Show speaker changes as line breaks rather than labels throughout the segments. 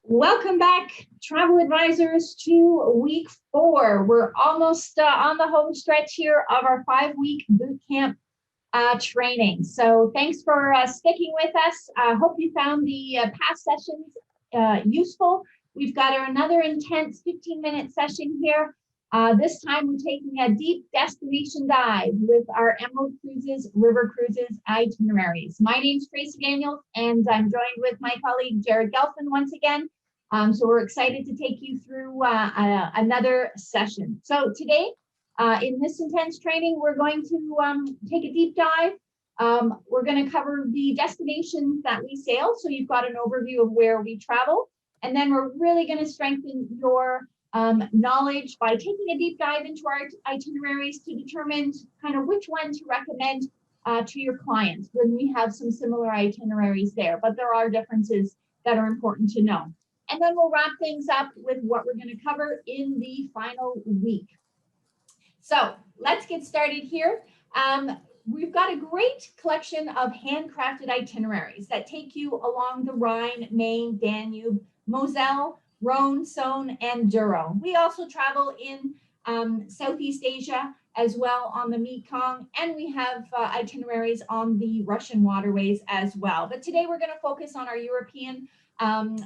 Welcome back, travel advisors, to week 4. We're almost on the home stretch here of our 5-week boot camp training. So thanks for sticking with us. I hope you found the past sessions useful. We've got another intense 15-minute session here. This time we're taking a deep destination dive with our Emerald Cruises, River Cruises itineraries. My name's Tracy Daniels, and I'm joined with my colleague Jared Gelfin once again. So we're excited to take you through another session. So today, in this intense training, we're going to take a deep dive. We're going to cover the destinations that we sail, so you've got an overview of where we travel. And then we're really going to strengthen your knowledge by taking a deep dive into our itineraries to determine kind of which one to recommend to your clients when we have some similar itineraries there. But there are differences that are important to know. And then we'll wrap things up with what we're going to cover in the final week. So let's get started here. We've got a great collection of handcrafted itineraries that take you along the Rhine, Main, Danube, Moselle, Rhone, Saône, and Douro. We also travel in Southeast Asia as well on the Mekong, and we have itineraries on the Russian waterways as well. But today we're going to focus on our European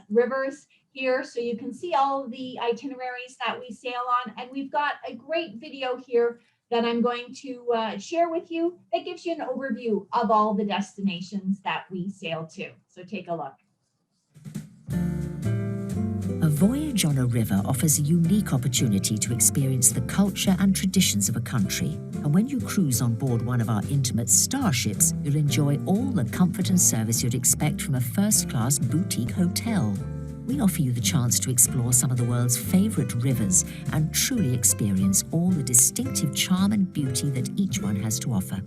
rivers here, so you can see all of the itineraries that we sail on. And we've got a great video here that I'm going to share with you that gives you an overview of all the destinations that we sail to. So take a look.
A voyage on a river offers a unique opportunity to experience the culture and traditions of a country. And when you cruise on board one of our intimate starships, you'll enjoy all the comfort and service you'd expect from a first-class boutique hotel. We offer you the chance to explore some of the world's favorite rivers and truly experience all the distinctive charm and beauty that each one has to offer.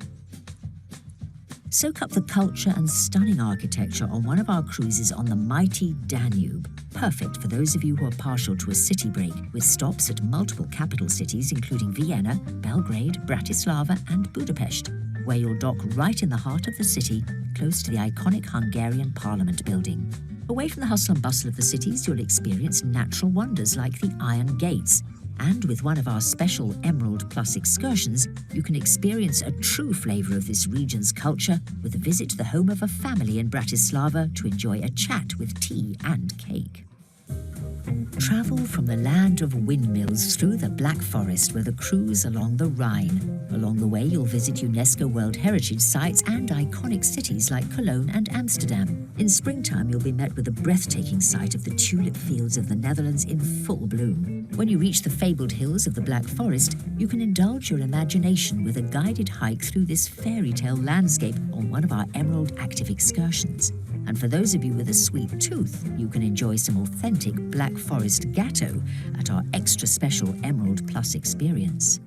Soak up the culture and stunning architecture on one of our cruises on the mighty Danube, perfect for those of you who are partial to a city break, with stops at multiple capital cities including Vienna, Belgrade, Bratislava and Budapest, where you'll dock right in the heart of the city, close to the iconic Hungarian Parliament building. Away from the hustle and bustle of the cities, you'll experience natural wonders like the Iron Gates. And with one of our special Emerald Plus excursions, you can experience a true flavour of this region's culture with a visit to the home of a family in Bratislava to enjoy a chat with tea and cake. Travel from the land of windmills through the Black Forest with a cruise along the Rhine. Along the way, you'll visit UNESCO World Heritage Sites and iconic cities like Cologne and Amsterdam. In springtime, you'll be met with the breathtaking sight of the tulip fields of the Netherlands in full bloom. When you reach the fabled hills of the Black Forest, you can indulge your imagination with a guided hike through this fairy tale landscape on one of our Emerald Active excursions. And for those of you with a sweet tooth, you can enjoy some authentic Black Forest Gâteau at our extra special Emerald Plus experience.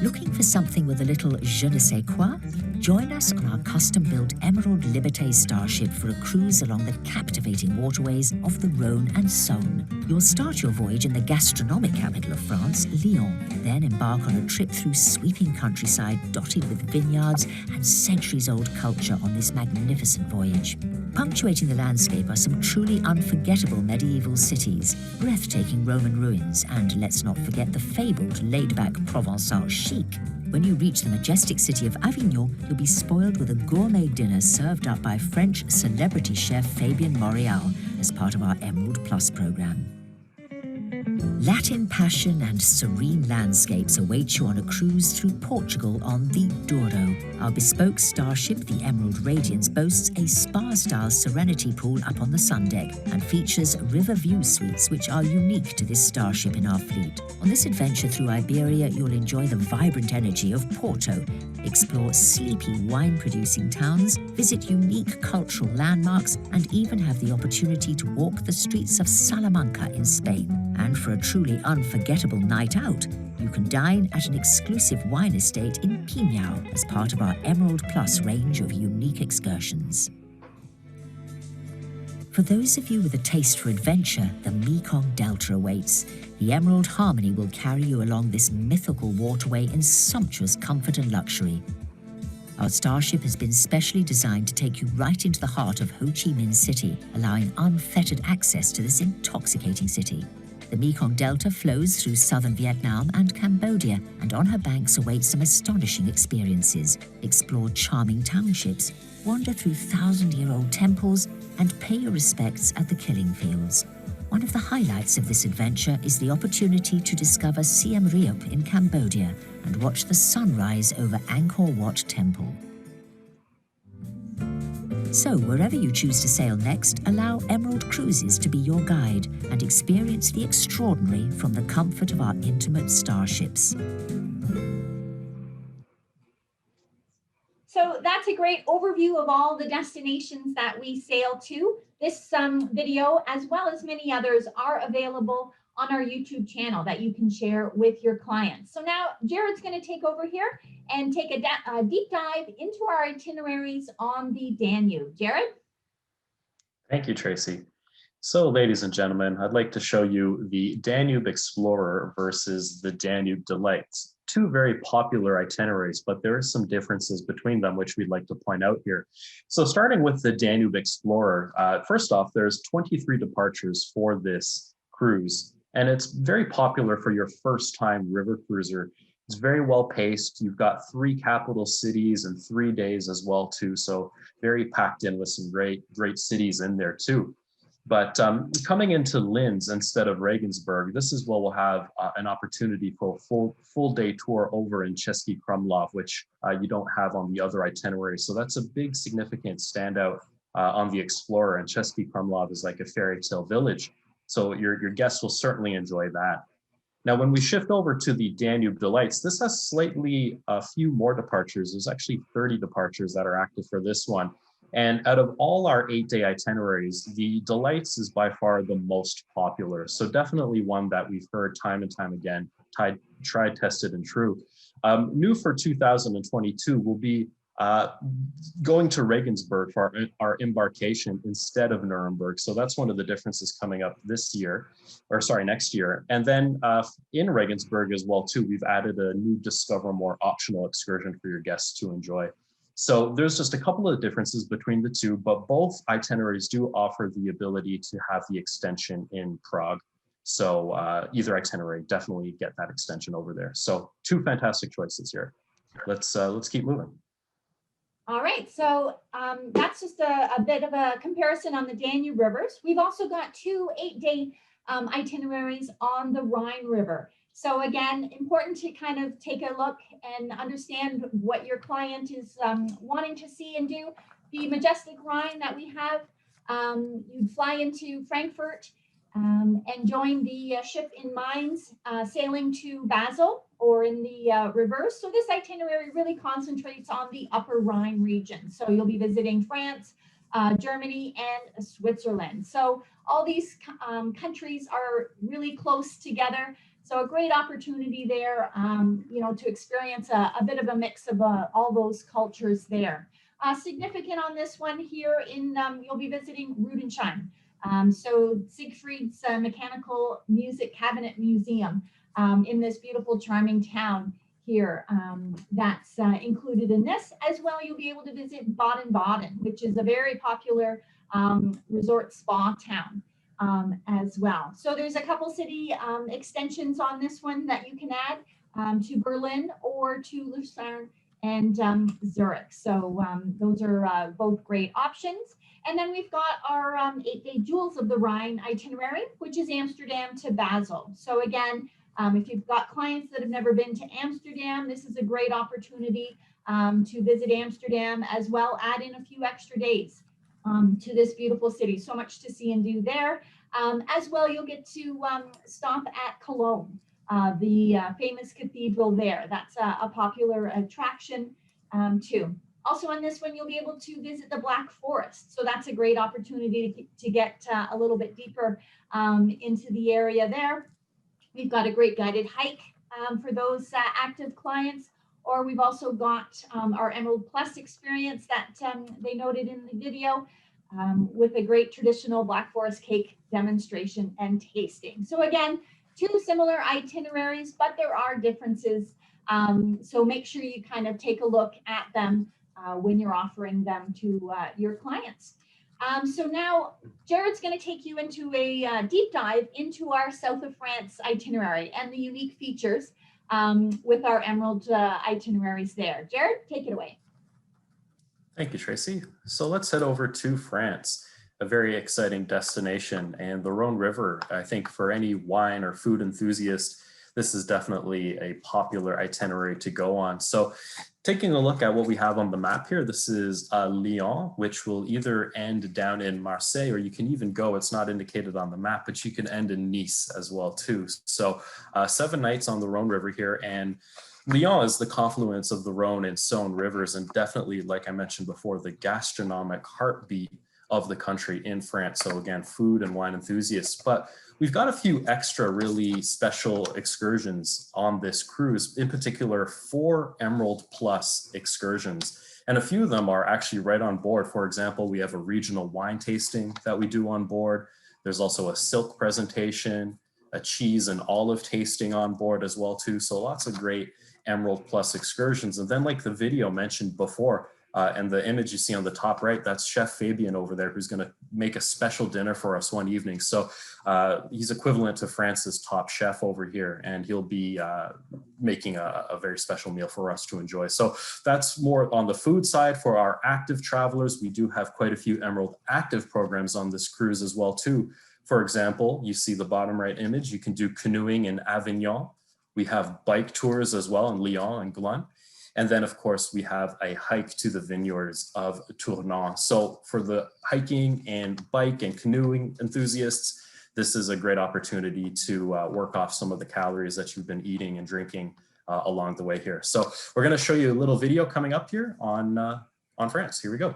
Looking for something with a little je ne sais quoi? Join us on our custom-built Emerald Liberté Starship for a cruise along the captivating waterways of the Rhone and Saône. You'll start your voyage in the gastronomic capital of France, Lyon, then embark on a trip through sweeping countryside dotted with vineyards and centuries-old culture on this magnificent voyage. Punctuating the landscape are some truly unforgettable medieval cities, breathtaking Roman ruins, and let's not forget the fabled laid-back Provençal chic. When you reach the majestic city of Avignon, you'll be spoiled with a gourmet dinner served up by French celebrity chef Fabien Montreal as part of our Emerald Plus program. Latin passion and serene landscapes await you on a cruise through Portugal on the Douro. Our bespoke starship, the Emerald Radiance, boasts a spa-style serenity pool up on the sun deck and features river view suites which are unique to this starship in our fleet. On this adventure through Iberia, you'll enjoy the vibrant energy of Porto, explore sleepy wine-producing towns, visit unique cultural landmarks, and even have the opportunity to walk the streets of Salamanca in Spain. And for a truly unforgettable night out, you can dine at an exclusive wine estate in Pinhão as part of our Emerald Plus range of unique excursions. For those of you with a taste for adventure, the Mekong Delta awaits. The Emerald Harmony will carry you along this mythical waterway in sumptuous comfort and luxury. Our Starship has been specially designed to take you right into the heart of Ho Chi Minh City, allowing unfettered access to this intoxicating city. The Mekong Delta flows through southern Vietnam and Cambodia, and on her banks await some astonishing experiences. Explore charming townships, wander through thousand-year-old temples, and pay your respects at the Killing Fields. One of the highlights of this adventure is the opportunity to discover Siem Reap in Cambodia and watch the sunrise over Angkor Wat Temple. So, wherever you choose to sail next, allow Emerald Cruises to be your guide and experience the extraordinary from the comfort of our intimate starships.
So that's a great overview of all the destinations that we sail to. This video, as well as many others, are available on our YouTube channel that you can share with your clients. So now Jared's going to take over here and take a deep dive into our itineraries on the Danube. Jared?
Thank you, Tracy. So, ladies and gentlemen, I'd like to show you the Danube Explorer versus the Danube Delights. Two very popular itineraries, but there are some differences between them, which we'd like to point out here. So starting with the Danube Explorer, first off, there's 23 departures for this cruise, and it's very popular for your first-time river cruiser. It's very well paced. You've got 3 capital cities and 3 days as well, too. So very packed in with some great cities in there, too. But coming into Linz instead of Regensburg, this is where we'll have an opportunity for a full day tour over in Český Krumlov, which you don't have on the other itinerary. So that's a big significant standout on the Explorer, and Český Krumlov is like a fairy tale village. So your guests will certainly enjoy that. Now, when we shift over to the Danube Delights, this has slightly a few more departures. There's actually 30 departures that are active for this one. And out of all our 8-day itineraries, the Delights is by far the most popular. So definitely one that we've heard time and time again, tried, tested, and true. New for 2022 will be going to Regensburg for our embarkation instead of Nuremberg. So that's one of the differences coming up next year. And then in Regensburg as well, too, we've added a new Discover More optional excursion for your guests to enjoy. So there's just a couple of differences between the two, but both itineraries do offer the ability to have the extension in Prague. So either itinerary, definitely get that extension over there. So 2 fantastic choices here. Let's keep moving.
All right, so that's just a bit of a comparison on the Danube rivers. We've also got 2 8-day itineraries on the Rhine River. So again, important to kind of take a look and understand what your client is wanting to see and do. The majestic Rhine that we have, you'd fly into Frankfurt and join the ship in Mainz, sailing to Basel, or in the reverse. So this itinerary really concentrates on the Upper Rhine region. So you'll be visiting France, Germany, and Switzerland. So all these countries are really close together. So a great opportunity there, to experience a bit of a mix of all those cultures there. Significant on this one here you'll be visiting Rudensheim. So Siegfried's Mechanical Music Cabinet Museum in this beautiful, charming town here that's included in this. As well, you'll be able to visit Baden-Baden, which is a very popular resort spa town. As well. So there's a couple city extensions on this one that you can add to Berlin or to Lucerne and Zurich. So those are both great options. And then we've got our 8-day Jewels of the Rhine itinerary, which is Amsterdam to Basel. So again, if you've got clients that have never been to Amsterdam, this is a great opportunity to visit Amsterdam, as well add in a few extra days to this beautiful city. So much to see and do there. As well, you'll get to stop at Cologne, the famous cathedral there. That's a popular attraction too. Also on this one, you'll be able to visit the Black Forest. So that's a great opportunity to get a little bit deeper into the area there. We've got a great guided hike for those active clients. Or we've also got our Emerald Plus experience that they noted in the video with a great traditional Black Forest cake demonstration and tasting. So again, 2 similar itineraries, but there are differences. So make sure you kind of take a look at them when you're offering them to your clients. So now Jared's going to take you into a deep dive into our South of France itinerary and the unique features with our Emerald itineraries there. Jared, take it away.
Thank you, Tracy. So let's head over to France, a very exciting destination. And the Rhone River, I think for any wine or food enthusiast, this is definitely a popular itinerary to go on. So taking a look at what we have on the map here, this is Lyon, which will either end down in Marseille, or you can even go, it's not indicated on the map, but you can end in Nice as well too. So 7 nights on the Rhone River here, and Lyon is the confluence of the Rhone and Saône rivers, and definitely, like I mentioned before, the gastronomic heartbeat of the country in France. So again, food and wine enthusiasts. But we've got a few extra really special excursions on this cruise, in particular 4 Emerald Plus excursions. And a few of them are actually right on board. For example, we have a regional wine tasting that we do on board. There's also a silk presentation, a cheese and olive tasting on board as well too. So lots of great Emerald Plus excursions. And then, like the video mentioned before, and the image you see on the top right, that's Chef Fabien over there, who's going to make a special dinner for us one evening. So he's equivalent to France's top chef over here, and he'll be making a very special meal for us to enjoy. So that's more on the food side. For our active travelers, we do have quite a few Emerald active programs on this cruise as well too. For example, you see the bottom right image, you can do canoeing in Avignon. We have bike tours as well in Lyon and Glun. And then, of course, we have a hike to the vineyards of Tournon. So for the hiking and bike and canoeing enthusiasts, this is a great opportunity to work off some of the calories that you've been eating and drinking along the way here. So we're going to show you a little video coming up here on France. Here we go.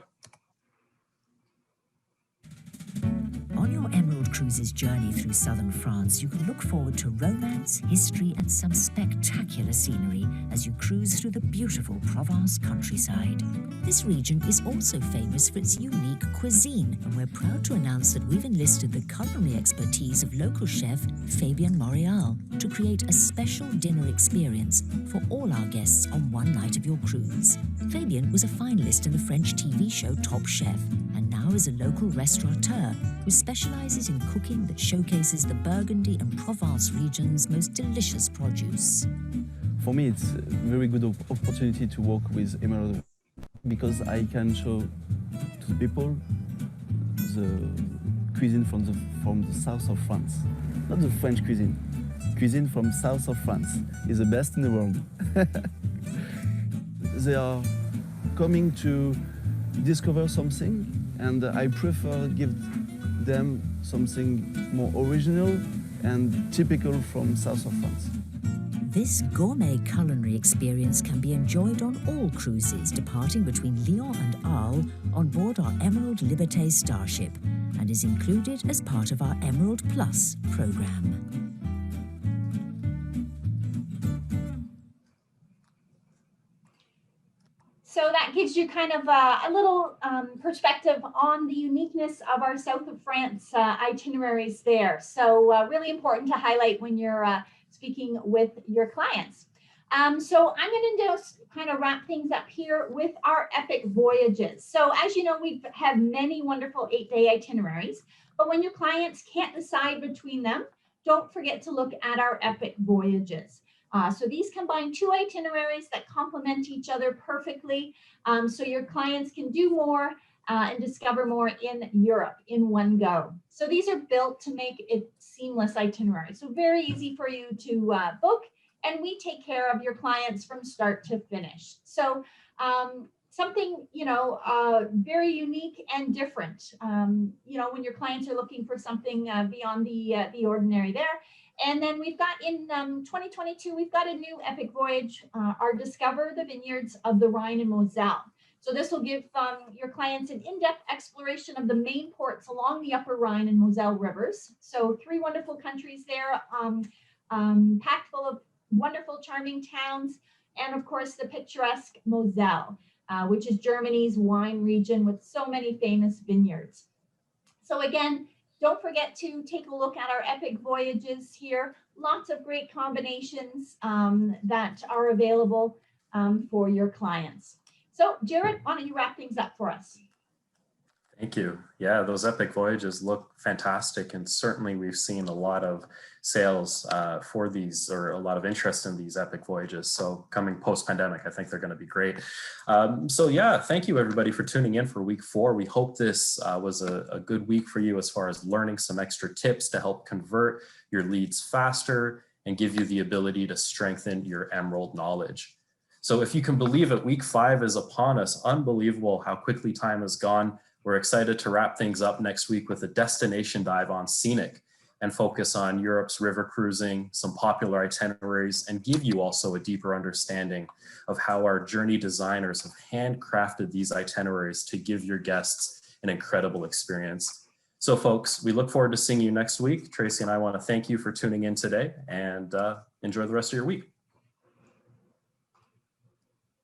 On your Emerald Cruises journey through southern France, you can look forward to romance, history, and some spectacular scenery as you cruise through the beautiful Provence countryside. This region is also famous for its unique cuisine, and we're proud to announce that we've enlisted the culinary expertise of local chef Fabien Montreal to create a special dinner experience for all our guests on one night of your cruise. Fabien was a finalist in the French TV show Top Chef, and now is a local restaurateur who specializes in cooking that showcases the Burgundy and Provence region's most delicious produce.
For me, it's a very good opportunity to work with Emerald because I can show to the people the cuisine from the south of France. Not the French cuisine. Cuisine from south of France is the best in the world. They are coming to discover something, and I prefer give them something more original and typical from south of France.
This gourmet culinary experience can be enjoyed on all cruises departing between Lyon and Arles on board our Emerald Liberté starship, and is included as part of our Emerald Plus program.
So that gives you kind of a little perspective on the uniqueness of our South of France itineraries there. So really important to highlight when you're speaking with your clients. So I'm going to just kind of wrap things up here with our epic voyages. So as you know, we've had many wonderful 8-day itineraries, but when your clients can't decide between them, don't forget to look at our epic voyages. So these combine 2 itineraries that complement each other perfectly. So your clients can do more and discover more in Europe in one go. So these are built to make it seamless itinerary. So very easy for you to book, and we take care of your clients from start to finish. So something, very unique and different, when your clients are looking for something beyond the ordinary there. And then we've got in 2022, we've got a new epic voyage, our Discover the Vineyards of the Rhine and Moselle. So this will give your clients an in-depth exploration of the main ports along the upper Rhine and Moselle rivers. So 3 wonderful countries there, packed full of wonderful, charming towns, and of course the picturesque Moselle, which is Germany's wine region with so many famous vineyards. So again, don't forget to take a look at our epic voyages here. Lots of great combinations that are available for your clients. So Jared, why don't you wrap things up for us?
Thank you. Yeah, those epic voyages look fantastic. And certainly we've seen a lot of sales for these, or a lot of interest in these epic voyages. So coming post-pandemic, I think they're going to be great. So yeah, thank you everybody for tuning in for week 4. We hope this was a good week for you as far as learning some extra tips to help convert your leads faster and give you the ability to strengthen your Emerald knowledge. So if you can believe it, week 5 is upon us. Unbelievable how quickly time has gone. We're excited to wrap things up next week with a destination dive on Scenic and focus on Europe's river cruising, some popular itineraries, and give you also a deeper understanding of how our journey designers have handcrafted these itineraries to give your guests an incredible experience. So folks, we look forward to seeing you next week. Tracy and I want to thank you for tuning in today, and enjoy the rest of your week.